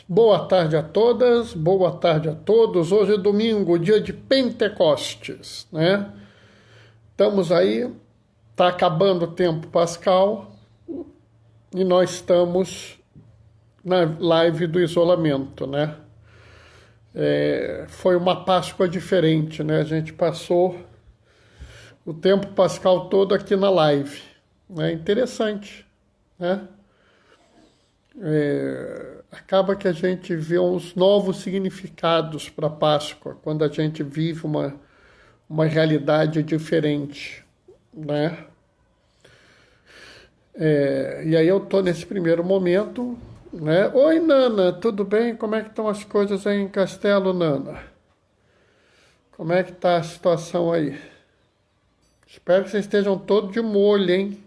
Boa tarde a todas, boa tarde a todos. Hoje é domingo, dia de Pentecostes, né? Estamos aí, está acabando o tempo pascal e nós estamos na live do isolamento, né? Foi uma Páscoa diferente, né? A gente passou o tempo pascal todo aqui na live, né? Interessante, né? Acaba que a gente vê uns novos significados para a Páscoa, quando a gente vive uma realidade diferente, né? E aí eu estou nesse primeiro momento, né? Oi, Nana, tudo bem? Como é que estão as coisas aí em Castelo, Nana? Como é que está a situação aí? Espero que vocês estejam todos de molho, hein?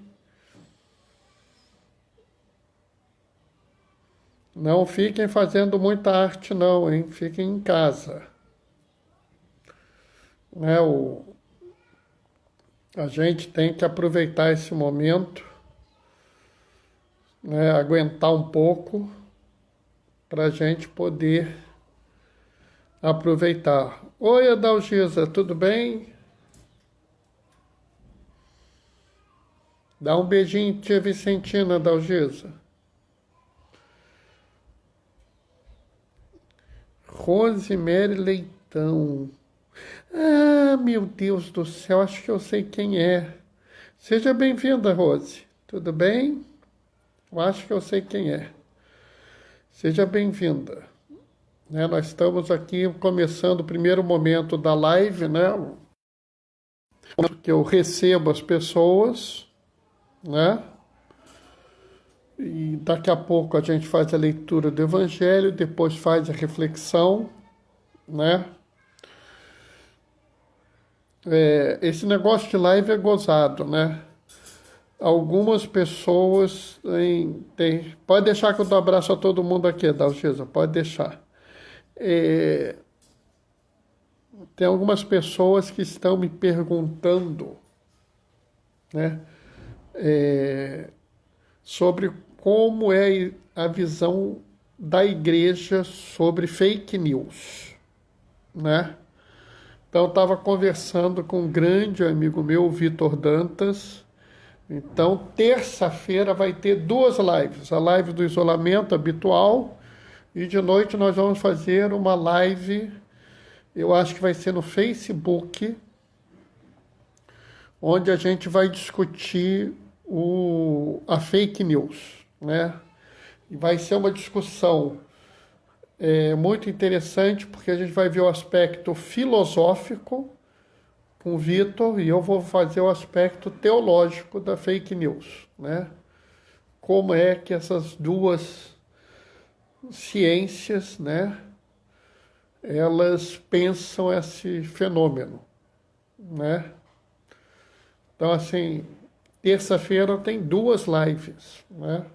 Não fiquem fazendo muita arte não, hein? Fiquem em casa. Né? A gente tem que aproveitar esse momento, né? Aguentar um pouco para a gente poder aproveitar. Oi, Adalgisa, tudo bem? Dá um beijinho em tia Vicentina, Adalgisa. Rosemary Leitão. Ah, meu Deus do céu, acho que eu sei quem é. Seja bem-vinda, Rose. Tudo bem? Eu acho que eu sei quem é. Seja bem-vinda. Né, nós estamos aqui começando o primeiro momento da live, né? Que eu recebo as pessoas, né? E daqui a pouco a gente faz a leitura do Evangelho, depois faz a reflexão, né? Esse negócio de live é gozado, né? Algumas pessoas pode deixar que eu dou abraço a todo mundo aqui, Dalgisa, pode deixar. Tem algumas pessoas que estão me perguntando, né? Sobre como é a visão da igreja sobre fake news, né? Então, eu estava conversando com um grande amigo meu, Vitor Dantas. Então, terça-feira vai ter duas lives. A live do isolamento habitual e de noite nós vamos fazer uma live, eu acho que vai ser no Facebook, onde a gente vai discutir a fake news, né? E vai ser uma discussão muito interessante, porque a gente vai ver o aspecto filosófico com o Vitor e eu vou fazer o aspecto teológico da fake news, né? Como é que essas duas ciências, né, elas pensam esse fenômeno, né? Então, assim, terça-feira tem duas lives, né?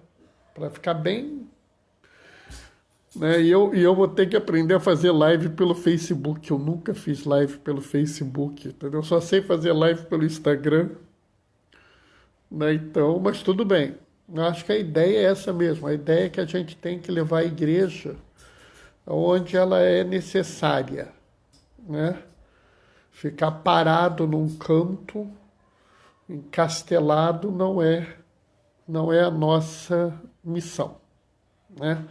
Para ficar bem, né? E eu vou ter que aprender a fazer live pelo Facebook. Eu nunca fiz live pelo Facebook, entendeu? Eu só sei fazer live pelo Instagram, né? Então, mas tudo bem. Eu acho que a ideia é essa mesmo. A ideia é que a gente tem que levar a igreja onde ela é necessária, né? Ficar parado num canto, encastelado, não é a nossa missão, né?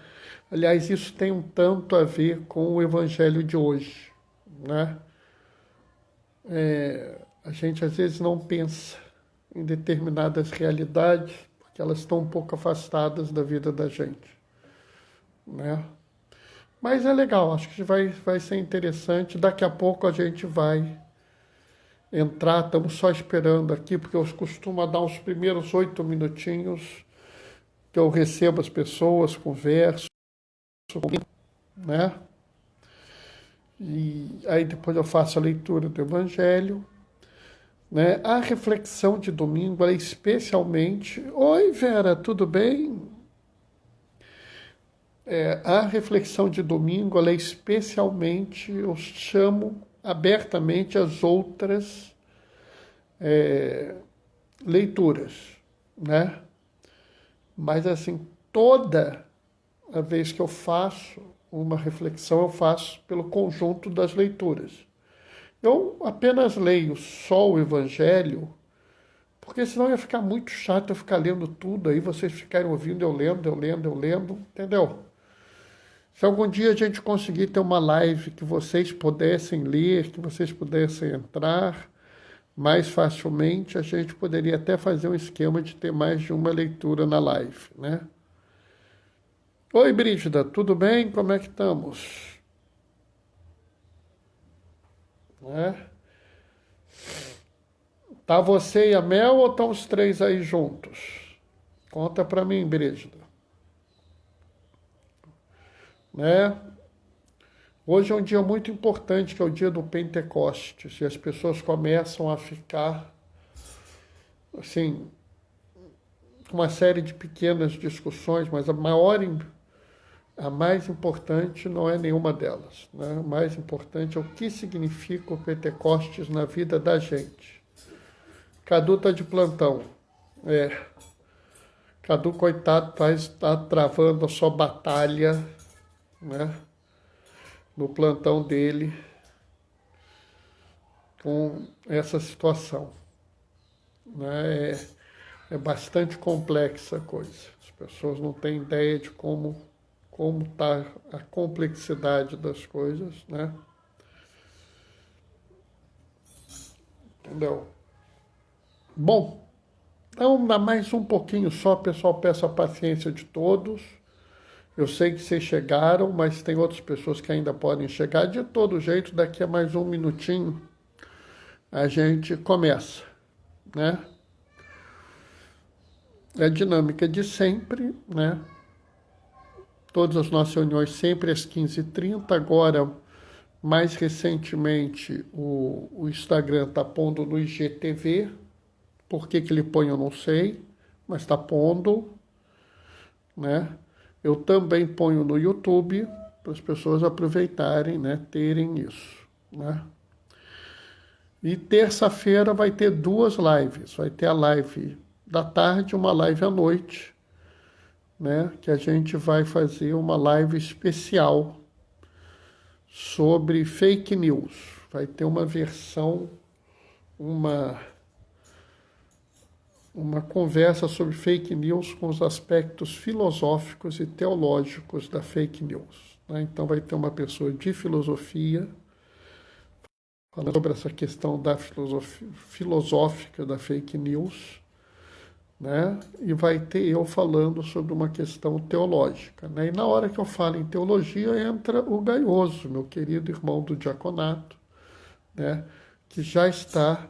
Aliás, isso tem um tanto a ver com o evangelho de hoje, né? A gente às vezes não pensa em determinadas realidades porque elas estão um pouco afastadas da vida da gente, né? Mas é legal, acho que vai ser interessante. Daqui a pouco a gente vai entrar, estamos só esperando aqui, porque eu costumo dar os primeiros 8 minutinhos que eu recebo as pessoas, converso, né? E aí depois eu faço a leitura do Evangelho, né? A reflexão de domingo, ela é especialmente... Oi, Vera, tudo bem? A reflexão de domingo, ela é especialmente, eu chamo abertamente as outras leituras, né? Mas, assim, toda a vez que eu faço uma reflexão, eu faço pelo conjunto das leituras. Eu apenas leio só o Evangelho, porque senão ia ficar muito chato eu ficar lendo tudo, aí vocês ficarem ouvindo eu lendo, entendeu? Se algum dia a gente conseguir ter uma live que vocês pudessem ler, que vocês pudessem entrar mais facilmente, a gente poderia até fazer um esquema de ter mais de uma leitura na live, né? Oi, Brígida, tudo bem? Como é que estamos? Né? Tá você e a Mel ou estão os três aí juntos? Conta pra mim, Brígida. Né? Hoje é um dia muito importante, que é o dia do Pentecostes, e as pessoas começam a ficar, assim, com uma série de pequenas discussões, mas a mais importante não é nenhuma delas. Né? O mais importante é o que significa o Pentecostes na vida da gente. Cadu está de plantão. Cadu, coitado, está travando a sua batalha, né? No plantão dele com essa situação. Né? É bastante complexa a coisa. As pessoas não têm ideia de como está a complexidade das coisas, né? Entendeu? Bom, então dá mais um pouquinho só, pessoal, peço a paciência de todos. Eu sei que vocês chegaram, mas tem outras pessoas que ainda podem chegar. De todo jeito, daqui a mais um minutinho, a gente começa, né? É a dinâmica de sempre, né? Todas as nossas reuniões sempre às 15h30. Agora, mais recentemente, o Instagram está pondo no IGTV. Por que ele põe eu não sei, mas está pondo, né? Eu também ponho no YouTube, para as pessoas aproveitarem, né? Terem isso, né? E terça-feira vai ter 2 lives. Vai ter a live da tarde e uma live à noite, né? Que a gente vai fazer uma live especial sobre fake news. Vai ter uma versão, uma conversa sobre fake news com os aspectos filosóficos e teológicos da fake news. Né? Então vai ter uma pessoa de filosofia falando sobre essa questão da filosófica da fake news, né? E vai ter eu falando sobre uma questão teológica. Né? E na hora que eu falo em teologia, entra o Gaioso, meu querido irmão do diaconato, né? Que já está.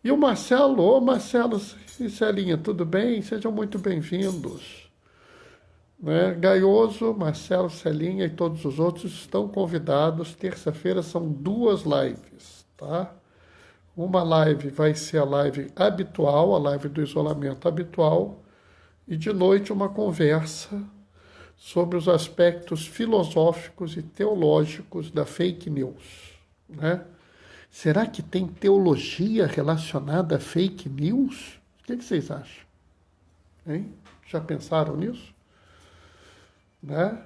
E o Marcelo, ô Marcelo e Celinha, tudo bem? Sejam muito bem-vindos. Né? Gaioso, Marcelo, Celinha e todos os outros estão convidados. Terça-feira são 2 lives, tá? Uma live vai ser a live habitual, a live do isolamento habitual, e de noite uma conversa sobre os aspectos filosóficos e teológicos da fake news, né? Será que tem teologia relacionada a fake news? O que vocês acham? Hein? Já pensaram nisso? Né?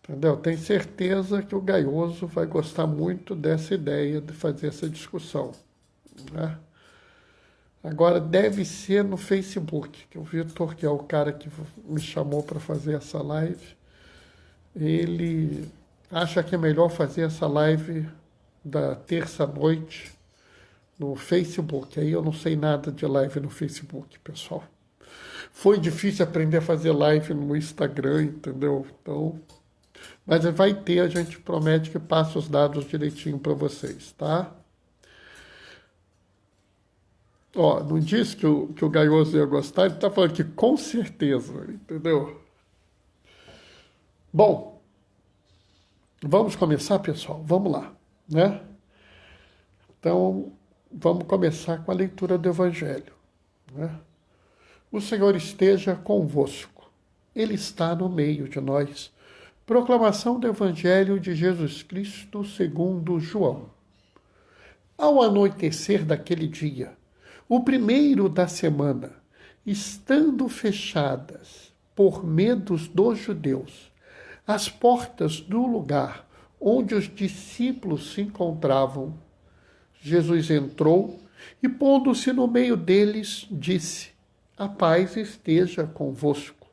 Entendeu? Tenho certeza que o Gaioso vai gostar muito dessa ideia de fazer essa discussão. Né? Agora, deve ser no Facebook, que o Vitor, que é o cara que me chamou para fazer essa live, ele acha que é melhor fazer essa live da terça-noite no Facebook. Aí eu não sei nada de live no Facebook, pessoal. Foi difícil aprender a fazer live no Instagram, entendeu? Então, mas vai ter, a gente promete que passa os dados direitinho para vocês, tá? Ó, não disse que o Gaioso ia gostar, ele tá falando que com certeza, entendeu? Bom, vamos começar, pessoal? Vamos lá, né? Então, vamos começar com a leitura do Evangelho, né? O Senhor esteja convosco. Ele está no meio de nós. Proclamação do Evangelho de Jesus Cristo segundo João. Ao anoitecer daquele dia, o primeiro da semana, estando fechadas por medo dos judeus, às portas do lugar onde os discípulos se encontravam, Jesus entrou e, pondo-se no meio deles, disse: a paz esteja convosco.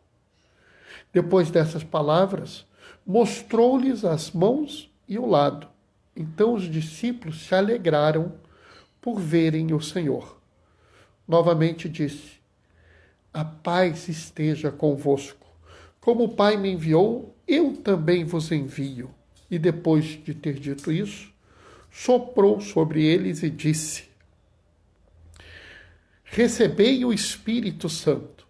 Depois dessas palavras, mostrou-lhes as mãos e o lado. Então os discípulos se alegraram por verem o Senhor. Novamente disse: a paz esteja convosco. Como o Pai me enviou, eu também vos envio. E depois de ter dito isso, soprou sobre eles e disse: recebei o Espírito Santo.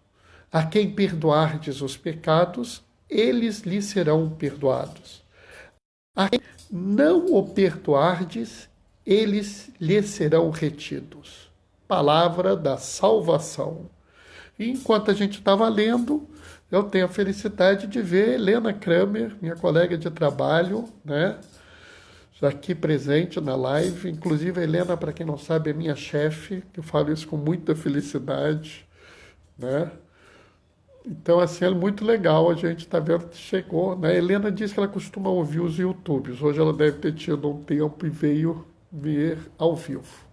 A quem perdoardes os pecados, eles lhes serão perdoados. A quem não o perdoardes, eles lhes serão retidos. Palavra da salvação. E enquanto a gente estava lendo, eu tenho a felicidade de ver Helena Kramer, minha colega de trabalho, né? Aqui presente na live. Inclusive, a Helena, para quem não sabe, é minha chefe, que eu falo isso com muita felicidade, né? Então, assim, é muito legal a gente estar vendo que chegou, né? A Helena diz que ela costuma ouvir os YouTubes. Hoje ela deve ter tido um tempo e veio ver ao vivo.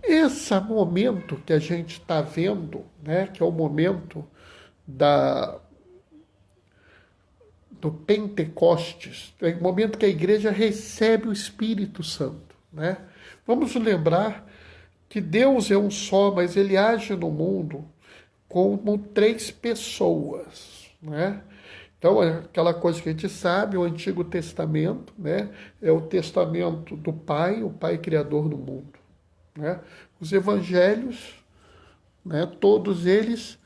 Esse momento que a gente está vendo, né, que é o momento do Pentecostes, é o momento que a igreja recebe o Espírito Santo, né? Vamos lembrar que Deus é um só, mas ele age no mundo como três pessoas, né? Então, é aquela coisa que a gente sabe, o Antigo Testamento, né, é o testamento do Pai, o Pai criador do mundo, né? Os evangelhos, né, todos eles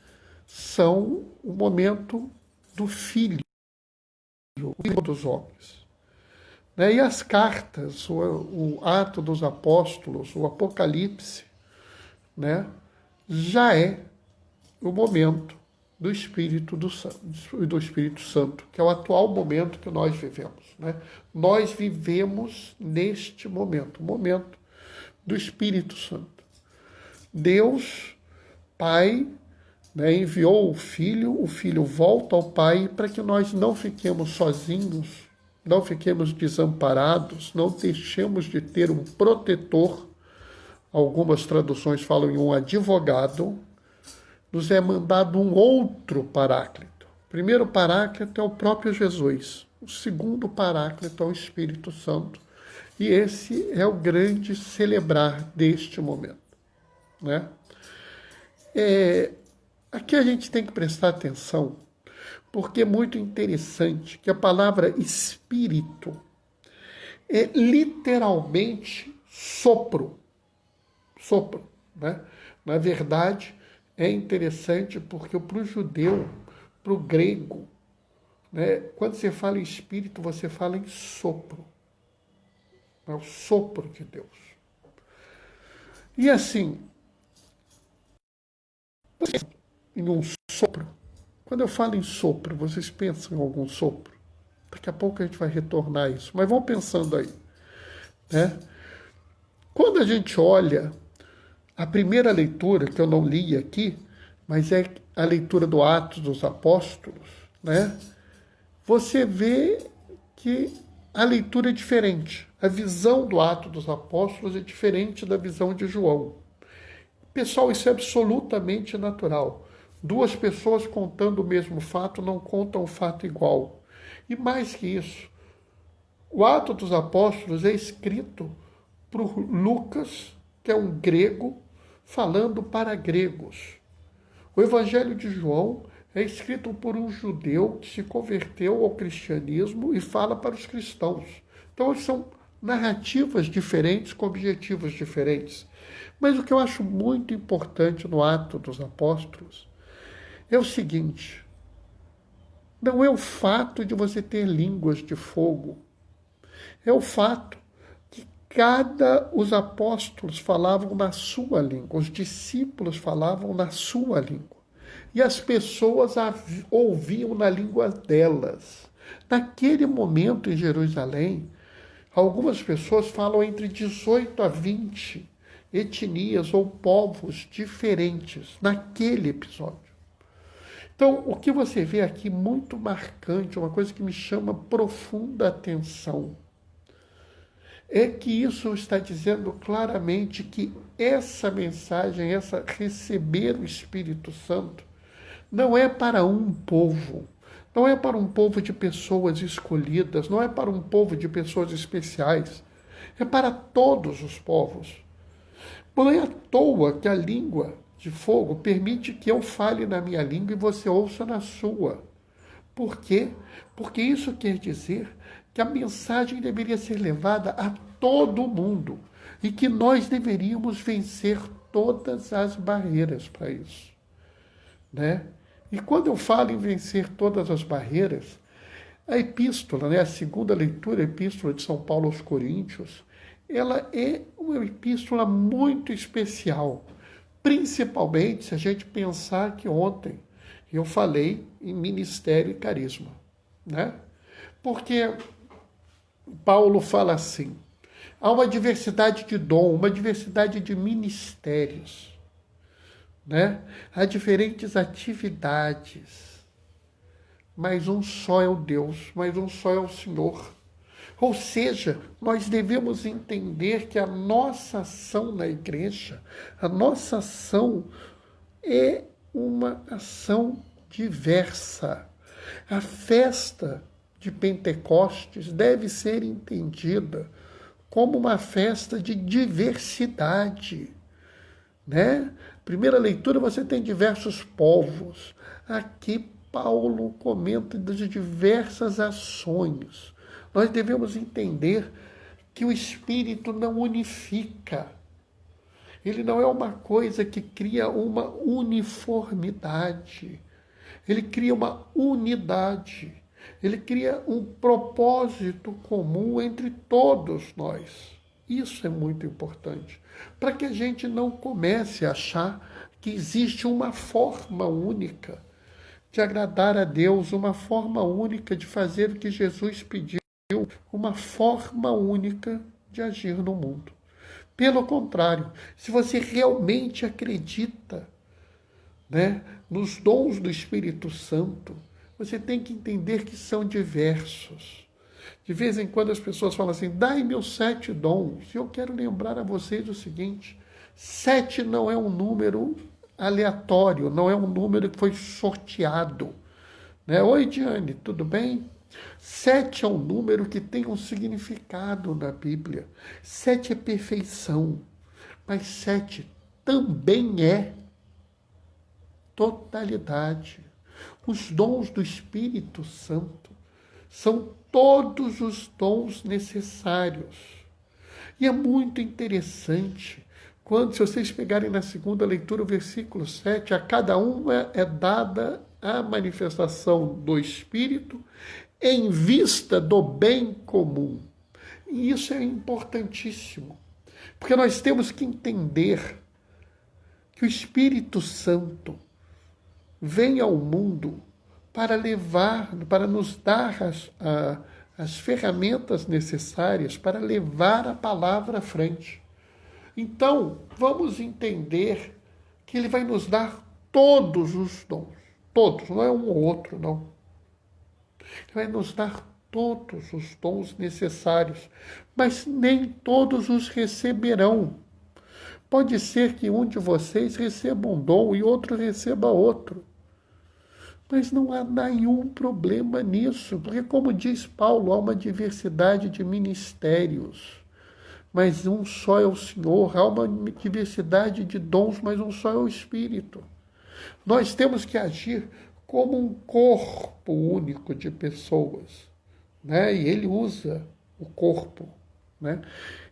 são o momento do Filho, o Filho dos homens. Né? E as cartas, o Ato dos Apóstolos, o Apocalipse, né, já é o momento do Espírito Santo, que é o atual momento que nós vivemos. Né? Nós vivemos neste momento, o momento do Espírito Santo. Deus, Pai, né, enviou o Filho volta ao Pai para que nós não fiquemos sozinhos, não fiquemos desamparados, não deixemos de ter um protetor. Algumas traduções falam em um advogado. Nos é mandado um outro paráclito. O primeiro paráclito é o próprio Jesus. O segundo paráclito é o Espírito Santo. E esse é o grande celebrar deste momento. Né? Aqui a gente tem que prestar atenção, porque é muito interessante que a palavra espírito é literalmente sopro. Sopro. Né? Na verdade, é interessante porque para o judeu, para o grego, né, quando você fala em espírito, você fala em sopro. É o sopro de Deus. E assim, em um sopro, quando eu falo em sopro, vocês pensam em algum sopro? Daqui a pouco a gente vai retornar a isso, mas vão pensando aí. Né? Quando a gente olha a primeira leitura, que eu não li aqui, mas é a leitura do Atos dos Apóstolos, né? Você vê que a leitura é diferente. A visão do Atos dos Apóstolos é diferente da visão de João. Pessoal, isso é absolutamente natural. Duas pessoas contando o mesmo fato não contam o fato igual. E mais que isso, o Atos dos Apóstolos é escrito por Lucas, que é um grego, falando para gregos. O Evangelho de João é escrito por um judeu que se converteu ao cristianismo e fala para os cristãos. Então, são narrativas diferentes com objetivos diferentes. Mas o que eu acho muito importante no Ato dos Apóstolos é o seguinte: não é o fato de você ter línguas de fogo, é o fato que os apóstolos falavam na sua língua, os discípulos falavam na sua língua, e as pessoas ouviam na língua delas. Naquele momento em Jerusalém, algumas pessoas falam entre 18 a 20 etnias ou povos diferentes naquele episódio. Então, o que você vê aqui muito marcante, uma coisa que me chama profunda atenção, é que isso está dizendo claramente que essa mensagem, essa receber o Espírito Santo, não é para um povo, não é para um povo de pessoas escolhidas, não é para um povo de pessoas especiais, é para todos os povos. Não é à toa que a língua de fogo permite que eu fale na minha língua e você ouça na sua. Por quê? Porque isso quer dizer que a mensagem deveria ser levada a todo mundo e que nós deveríamos vencer todas as barreiras para isso, né? E quando eu falo em vencer todas as barreiras, a epístola, né, a segunda leitura, a epístola de São Paulo aos Coríntios, ela é uma epístola muito especial, principalmente se a gente pensar que ontem eu falei em ministério e carisma, né? Porque Paulo fala assim, há uma diversidade de dom, uma diversidade de ministérios, né? Há diferentes atividades, mas um só é o Deus, mas um só é o Senhor. Ou seja, nós devemos entender que a nossa ação na igreja, a nossa ação é uma ação diversa. A festa de Pentecostes deve ser entendida como uma festa de diversidade, né? Primeira leitura você tem diversos povos. Aqui Paulo comenta de diversas ações. Nós devemos entender que o Espírito não unifica. Ele não é uma coisa que cria uma uniformidade. Ele cria uma unidade. Ele cria um propósito comum entre todos nós. Isso é muito importante. Para que a gente não comece a achar que existe uma forma única de agradar a Deus, uma forma única de fazer o que Jesus pediu, uma forma única de agir no mundo. Pelo contrário, se você realmente acredita, né, nos dons do Espírito Santo, você tem que entender que são diversos. De vez em quando as pessoas falam assim, dai-me os 7 dons. E eu quero lembrar a vocês o seguinte, 7 não é um número aleatório, não é um número que foi sorteado, né? Oi, Diane, tudo bem? 7 é um número que tem um significado na Bíblia. 7 é perfeição, mas 7 também é totalidade. Os dons do Espírito Santo são todos os dons necessários. E é muito interessante quando, se vocês pegarem na segunda leitura, o versículo 7, a cada um é dada a manifestação do Espírito em vista do bem comum. E isso é importantíssimo, porque nós temos que entender que o Espírito Santo vem ao mundo para levar, para nos dar as ferramentas necessárias para levar a palavra à frente. Então, vamos entender que ele vai nos dar todos os dons. Todos, não é um ou outro, não. Ele vai nos dar todos os dons necessários, mas nem todos os receberão. Pode ser que um de vocês receba um dom e outro receba outro. Mas não há nenhum problema nisso, porque, como diz Paulo, há uma diversidade de ministérios, mas um só é o Senhor. Há uma diversidade de dons, mas um só é o Espírito. Nós temos que agir como um corpo único de pessoas, né? E ele usa o corpo, né?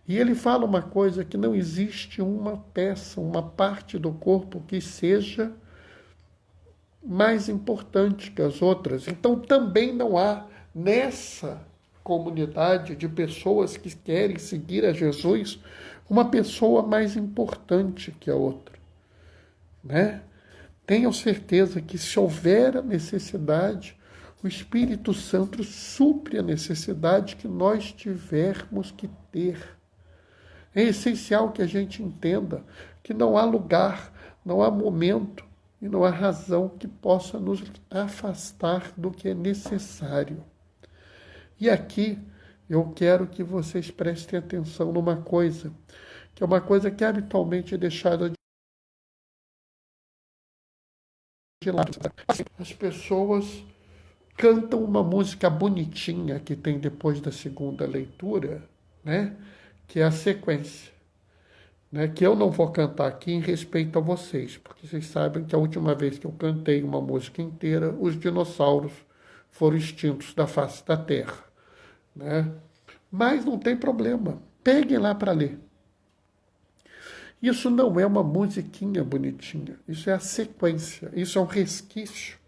E ele fala uma coisa, que não existe uma peça, uma parte do corpo que seja mais importante que as outras. Então também não há nessa comunidade de pessoas que querem seguir a Jesus uma pessoa mais importante que a outra, né? Tenham certeza que, se houver a necessidade, o Espírito Santo supre a necessidade que nós tivermos que ter. É essencial que a gente entenda que não há lugar, não há momento e não há razão que possa nos afastar do que é necessário. E aqui eu quero que vocês prestem atenção numa coisa, que é uma coisa que habitualmente é deixada de lado. As pessoas cantam uma música bonitinha que tem depois da segunda leitura, né? Que é a sequência, né? Que eu não vou cantar aqui em respeito a vocês, porque vocês sabem que a última vez que eu cantei uma música inteira, os dinossauros foram extintos da face da Terra, né? Mas não tem problema, peguem lá para ler. Isso não é uma musiquinha bonitinha, isso é a sequência, isso é um resquício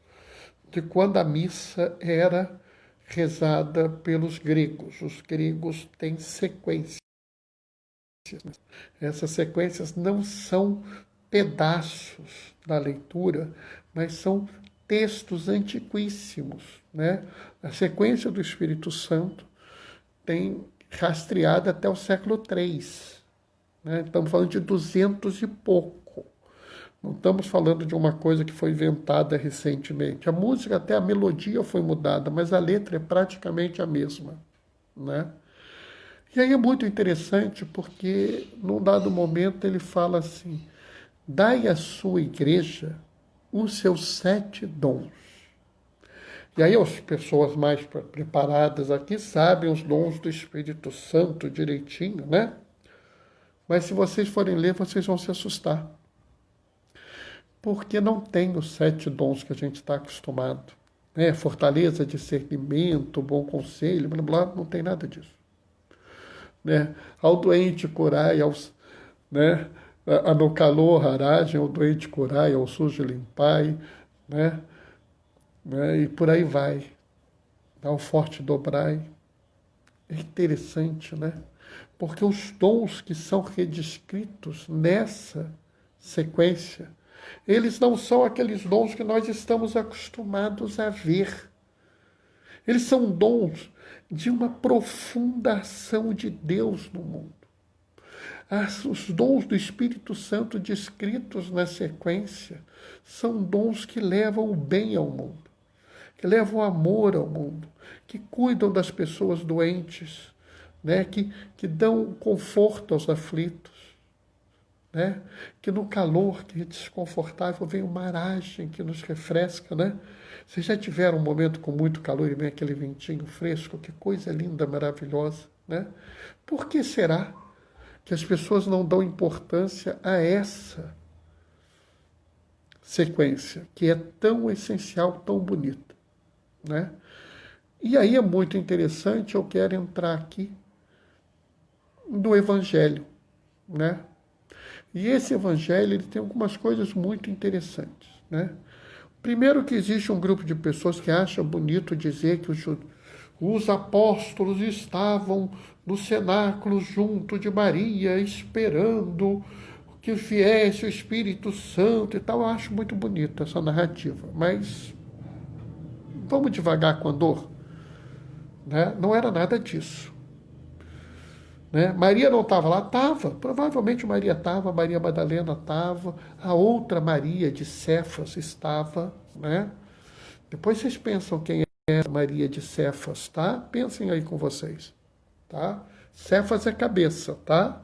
de quando a missa era rezada pelos gregos. Os gregos têm sequências. Essas sequências não são pedaços da leitura, mas são textos antiquíssimos, né? A sequência do Espírito Santo tem rastreado até o século III. Né? Estamos falando de 200 e pouco. Não estamos falando de uma coisa que foi inventada recentemente. A música, até a melodia foi mudada, mas a letra é praticamente a mesma, né? E aí é muito interessante porque, num dado momento, ele fala assim: dai à sua igreja os seus 7 dons. E aí as pessoas mais preparadas aqui sabem os dons do Espírito Santo direitinho, né? Mas se vocês forem ler, vocês vão se assustar. Porque não tem os 7 dons que a gente está acostumado. Né? Fortaleza, discernimento, bom conselho, blá, blá, não tem nada disso. Né? Ao doente curai, né? No calor aragem, ao doente curai, ao sujo limpai, né? E por aí vai. Ao forte dobrai. É interessante, né? Porque os dons que são redescritos nessa sequência, eles não são aqueles dons que nós estamos acostumados a ver. Eles são dons de uma profunda ação de Deus no mundo. Os dons do Espírito Santo descritos na sequência são dons que levam o bem ao mundo, que levam o amor ao mundo, que cuidam das pessoas doentes, né? que dão conforto aos aflitos. Né? Que no calor, que é desconfortável, vem uma aragem que nos refresca, né? Vocês já tiveram um momento com muito calor e vem aquele ventinho fresco? Que coisa linda, maravilhosa, né? Por que será que as pessoas não dão importância a essa sequência, que é tão essencial, tão bonita, né? E aí é muito interessante, eu quero entrar aqui no Evangelho, né? E esse evangelho ele tem algumas coisas muito interessantes, né? Primeiro que existe um grupo de pessoas que acha bonito dizer que os apóstolos estavam no cenáculo junto de Maria, esperando que viesse o Espírito Santo e tal. Eu acho muito bonita essa narrativa, mas vamos devagar com a dor, né? Não era nada disso. Né? Maria não estava lá? Estava. Provavelmente Maria estava, Maria Madalena estava, a outra Maria de Cefas estava. Né? Depois vocês pensam quem é Maria de Cefas, tá? Pensem aí com vocês. Tá? Cefas é cabeça, tá?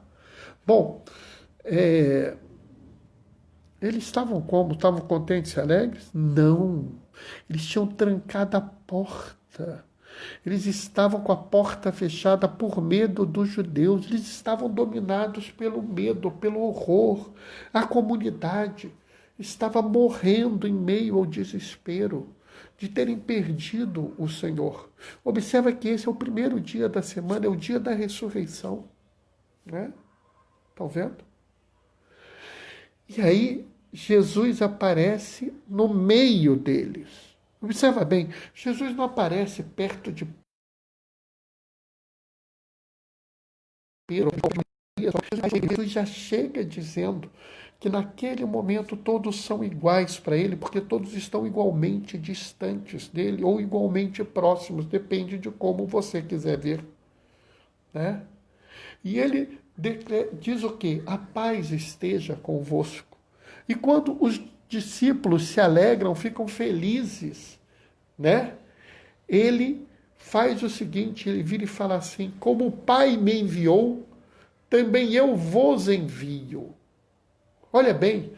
Bom, eles estavam como? Estavam contentes e alegres? Não. Eles tinham trancado a porta. Eles estavam com a porta fechada por medo dos judeus. Eles estavam dominados pelo medo, pelo horror. A comunidade estava morrendo em meio ao desespero de terem perdido o Senhor. Observa que esse é o primeiro dia da semana, é o dia da ressurreição. Né? Estão vendo? E aí Jesus aparece no meio deles. Observa bem, Jesus não aparece perto de Pedro. Jesus já chega dizendo que naquele momento todos são iguais para ele, porque todos estão igualmente distantes dele ou igualmente próximos, depende de como você quiser ver. Né? E ele diz o quê? A paz esteja convosco. E quando os discípulos se alegram, ficam felizes, né? Ele faz o seguinte, ele vira e fala assim: como o Pai me enviou, também eu vos envio. Olha bem,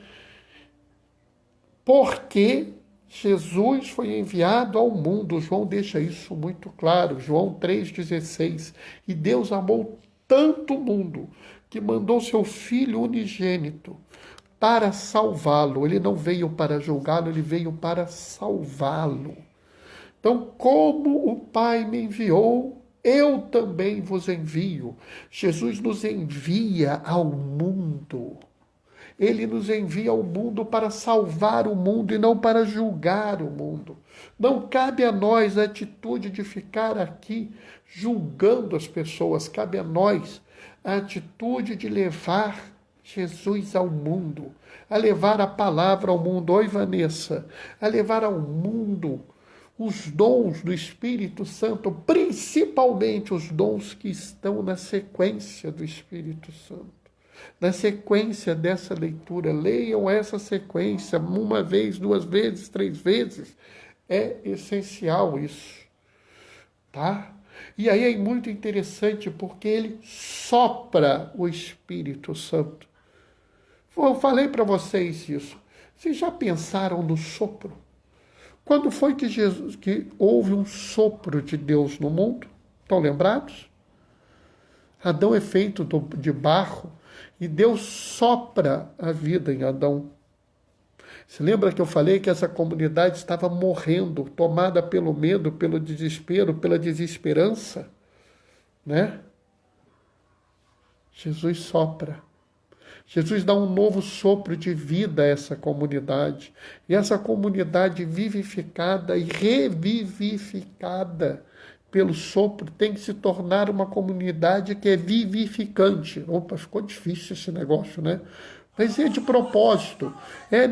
porque Jesus foi enviado ao mundo. João deixa isso muito claro, João 3,16. E Deus amou tanto o mundo que mandou seu Filho unigênito para salvá-lo. Ele não veio para julgá-lo, ele veio para salvá-lo. Então, como o Pai me enviou, eu também vos envio. Jesus nos envia ao mundo. Ele nos envia ao mundo para salvar o mundo e não para julgar o mundo. Não cabe a nós a atitude de ficar aqui julgando as pessoas. Cabe a nós a atitude de levar Jesus ao mundo, a levar a palavra ao mundo. Oi, Vanessa, a levar ao mundo os dons do Espírito Santo, principalmente os dons que estão na sequência do Espírito Santo. Na sequência dessa leitura, leiam essa sequência uma vez, duas vezes, três vezes. É essencial isso, tá? E aí é muito interessante porque ele sopra o Espírito Santo. Eu falei para vocês isso. Vocês já pensaram no sopro? Quando foi que houve um sopro de Deus no mundo? Estão lembrados? Adão é feito de barro e Deus sopra a vida em Adão. Se lembra que eu falei que essa comunidade estava morrendo, tomada pelo medo, pelo desespero, pela desesperança, né? Jesus sopra. Jesus dá um novo sopro de vida a essa comunidade. E essa comunidade vivificada e revivificada pelo sopro tem que se tornar uma comunidade que é vivificante. Opa, ficou difícil esse negócio, né? Mas é de propósito. É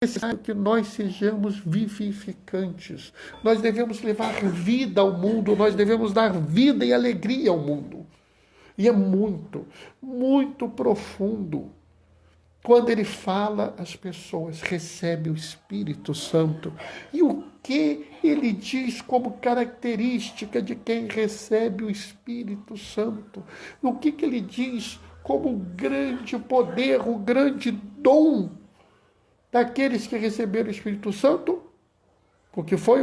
necessário que nós sejamos vivificantes. Nós devemos levar vida ao mundo, nós devemos dar vida e alegria ao mundo. E é muito, muito profundo. Quando ele fala, as pessoas recebem o Espírito Santo. E o que ele diz como característica de quem recebe o Espírito Santo? O que ele diz como o grande poder, o grande dom daqueles que receberam o Espírito Santo? O que foi?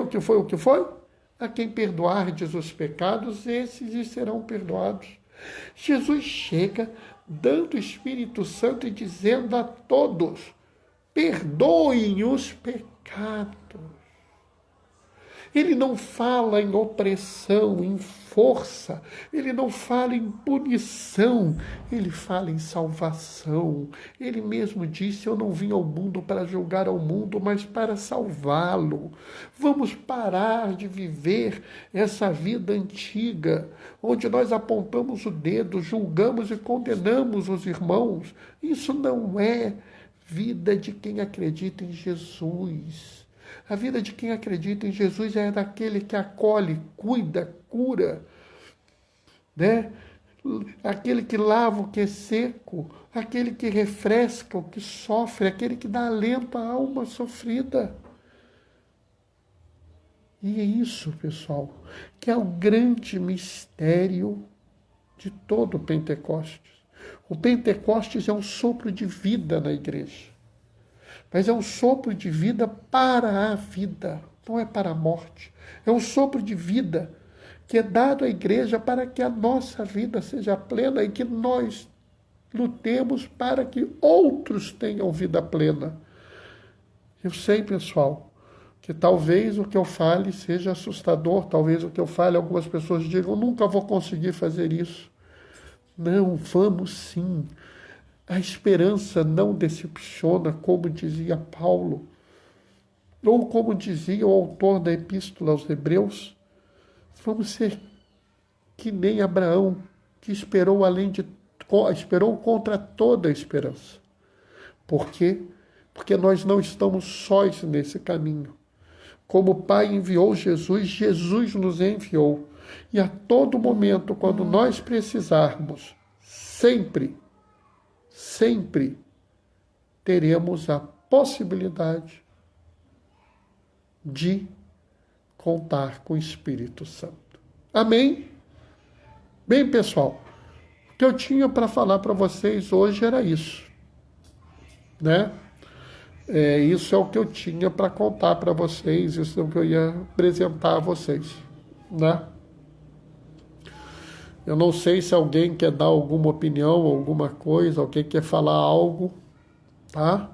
A quem perdoardes os pecados, esses lhes serão perdoados. Jesus chega dando o Espírito Santo e dizendo a todos: perdoem os pecados. Ele não fala em opressão, em força, ele não fala em punição, ele fala em salvação. Ele mesmo disse: eu não vim ao mundo para julgar ao mundo, mas para salvá-lo. Vamos parar de viver essa vida antiga, onde nós apontamos o dedo, julgamos e condenamos os irmãos. Isso não é vida de quem acredita em Jesus. A vida de quem acredita em Jesus é daquele que acolhe, cuida, cura, né? Aquele que lava o que é seco, aquele que refresca o que sofre, aquele que dá alento à alma sofrida. E é isso, pessoal, que é o grande mistério de todo o Pentecostes. O Pentecostes é um sopro de vida na igreja. Mas é um sopro de vida para a vida, não é para a morte. É um sopro de vida que é dado à igreja para que a nossa vida seja plena e que nós lutemos para que outros tenham vida plena. Eu sei, pessoal, que talvez o que eu fale seja assustador, talvez o que eu fale algumas pessoas digam: nunca vou conseguir fazer isso. Não, vamos sim. A esperança não decepciona, como dizia Paulo, ou como dizia o autor da Epístola aos Hebreus. Vamos ser que nem Abraão, que esperou contra toda a esperança. Por quê? Porque nós não estamos sós nesse caminho. Como o Pai enviou Jesus, Jesus nos enviou. E a todo momento, quando nós precisarmos, sempre teremos a possibilidade de contar com o Espírito Santo. Amém? Bem, pessoal, o que eu tinha para falar para vocês hoje era isso, né? Isso é o que eu tinha para contar para vocês, isso é o que eu ia apresentar a vocês, né? Eu não sei se alguém quer dar alguma opinião, alguma coisa, alguém quer falar algo, tá?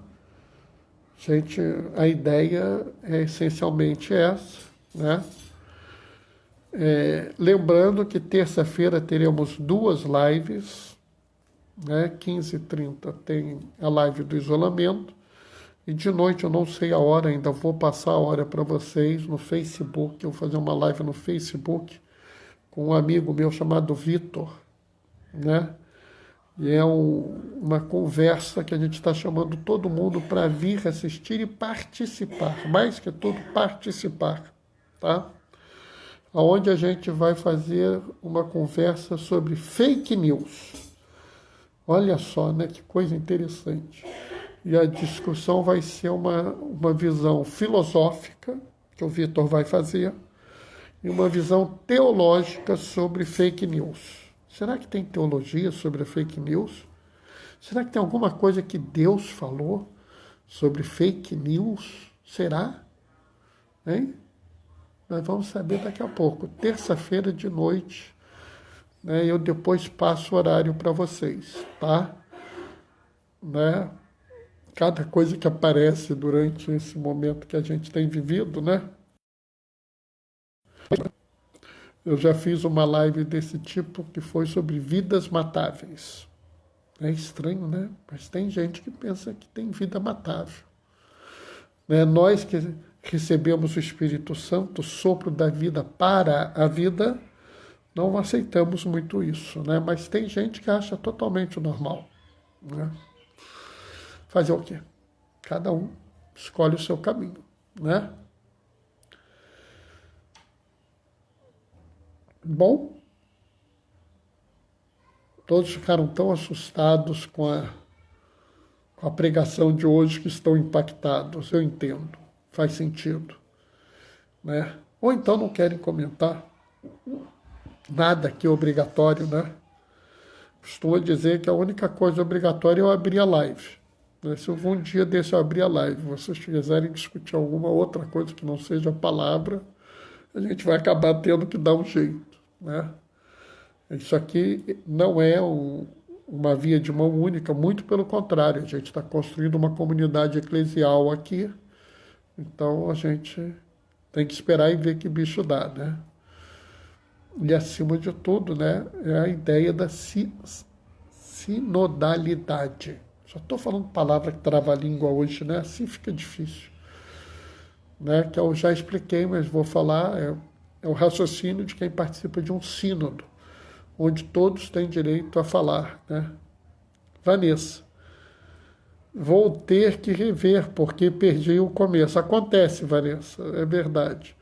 Gente, a ideia é essencialmente essa, né? Lembrando que terça-feira teremos 2 lives, né? 15h30 tem a live do isolamento, e de noite eu não sei a hora, ainda vou passar a hora para vocês no Facebook, eu vou fazer uma live no Facebook com um amigo meu chamado Vitor, né? E é uma conversa que a gente está chamando todo mundo para vir assistir e participar, mais que tudo participar, tá? Onde a gente vai fazer uma conversa sobre fake news. Olha só, né? Que coisa interessante. E a discussão vai ser uma visão filosófica, que o Vitor vai fazer, e uma visão teológica sobre fake news. Será que tem teologia sobre a fake news? Será que tem alguma coisa que Deus falou sobre fake news? Será? Hein? Nós vamos saber daqui a pouco. Terça-feira de noite, né? Eu depois passo o horário para vocês, tá? Né? Cada coisa que aparece durante esse momento que a gente tem vivido, né? Eu já fiz uma live desse tipo que foi sobre vidas matáveis. É estranho, né? Mas tem gente que pensa que tem vida matável. Né? Nós que recebemos o Espírito Santo, o sopro da vida para a vida, não aceitamos muito isso, né? Mas tem gente que acha totalmente normal, né? Fazer o quê? Cada um escolhe o seu caminho, né? Bom, todos ficaram tão assustados com a pregação de hoje que estão impactados. Eu entendo, faz sentido, né? Ou então não querem comentar. Nada que é obrigatório, né? Costumo dizer que a única coisa obrigatória é eu abrir a live. Se um dia desse eu abrir a live, vocês quiserem discutir alguma outra coisa que não seja a palavra, a gente vai acabar tendo que dar um jeito, né? Isso aqui não é uma via de mão única, muito pelo contrário, a gente está construindo uma comunidade eclesial aqui, então a gente tem que esperar e ver que bicho dá, né? E acima de tudo, né, é a ideia da sinodalidade. Só estou falando palavra que trava a língua hoje, né? Assim fica difícil. Né? Que eu já expliquei, mas vou falar, é o raciocínio de quem participa de um sínodo, onde todos têm direito a falar, né? Vanessa, vou ter que rever, porque perdi o começo. Acontece, Vanessa, é verdade.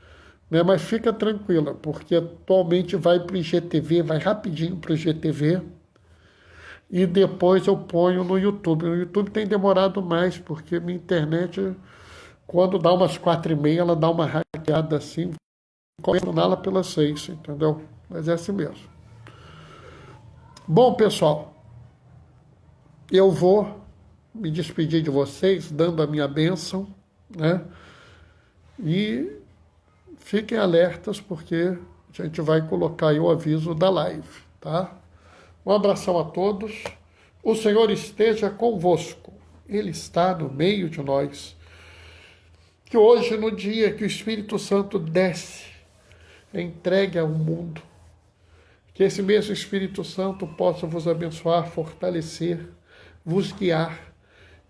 Né? Mas fica tranquila, porque atualmente vai para o IGTV, vai rapidinho para o IGTV, e depois eu ponho no YouTube. No YouTube tem demorado mais, porque minha internet, quando dá umas 4h30, ela dá uma hackeada assim, começa lá pelas 6, entendeu? Mas é assim mesmo. Bom, pessoal, eu vou me despedir de vocês, dando a minha bênção, né? E fiquem alertas, porque a gente vai colocar aí o aviso da live, tá? Um abração a todos. O Senhor esteja convosco. Ele está no meio de nós. Que hoje, no dia que o Espírito Santo desce, entregue ao mundo, que esse mesmo Espírito Santo possa vos abençoar, fortalecer, vos guiar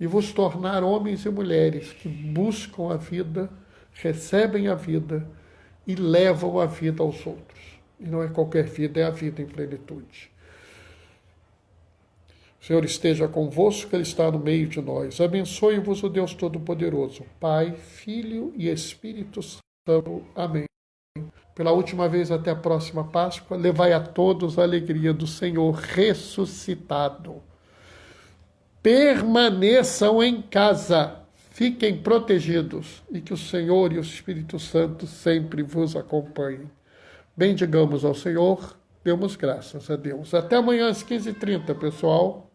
e vos tornar homens e mulheres que buscam a vida, recebem a vida e levam a vida aos outros. E não é qualquer vida, é a vida em plenitude. O Senhor esteja convosco, Ele está no meio de nós. Abençoe-vos o Deus Todo-Poderoso, Pai, Filho e Espírito Santo. Amém. Pela última vez, até a próxima Páscoa, levai a todos a alegria do Senhor ressuscitado. Permaneçam em casa, Fiquem protegidos e que o Senhor e o Espírito Santo sempre vos acompanhem. Bendigamos ao Senhor, demos graças a Deus. Até amanhã às 15h30, pessoal.